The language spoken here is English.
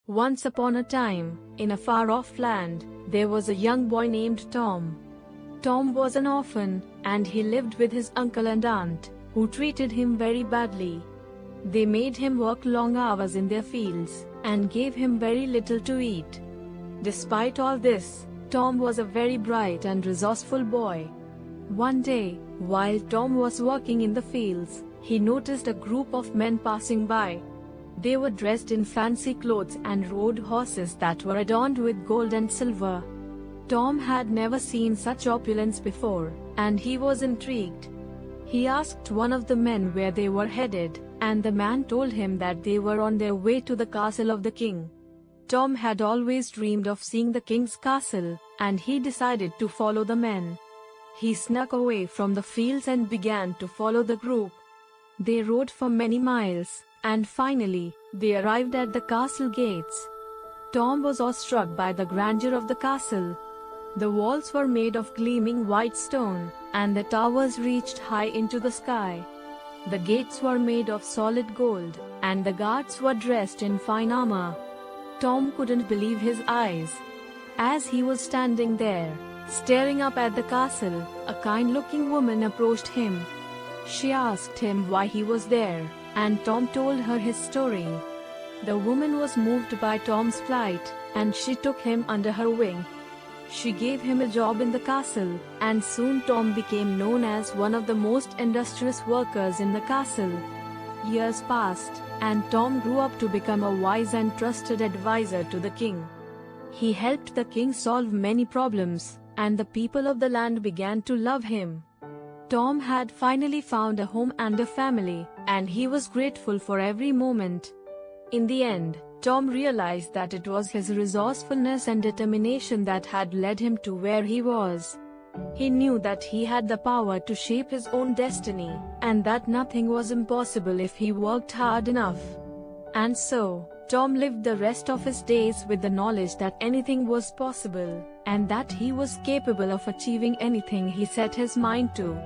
Once upon a time, in a far-off land, there was a young boy named Tom. Tom was an orphan, and he lived with his uncle and aunt, who treated him very badly. They made him work long hours in their fields, and gave him very little to eat. Despite all this, Tom was a very bright and resourceful boy. One day, while Tom was working in the fields, he noticed a group of men passing by. They were dressed in fancy clothes and rode horses that were adorned with gold and silver. Tom had never seen such opulence before, and he was intrigued. He asked one of the men where they were headed, and the man told him that they were on their way to the castle of the king. Tom had always dreamed of seeing the king's castle, and he decided to follow the men. He snuck away from the fields and began to follow the group. They rode for many miles, and finally, they arrived at the castle gates. Tom was awestruck by the grandeur of the castle. The walls were made of gleaming white stone, and the towers reached high into the sky. The gates were made of solid gold, and the guards were dressed in fine armor. Tom couldn't believe his eyes. As he was standing there, staring up at the castle, a kind-looking woman approached him. She asked him why he was there, and Tom told her his story. The woman was moved by Tom's plight, and she took him under her wing. She gave him a job in the castle, and soon Tom became known as one of the most industrious workers in the castle. Years passed, and Tom grew up to become a wise and trusted advisor to the king. He helped the king solve many problems, and the people of the land began to love him. Tom had finally found a home and a family, and he was grateful for every moment. In the end, Tom realized that it was his resourcefulness and determination that had led him to where he was. He knew that he had the power to shape his own destiny, and that nothing was impossible if he worked hard enough. And so, Tom lived the rest of his days with the knowledge that anything was possible, and that he was capable of achieving anything he set his mind to.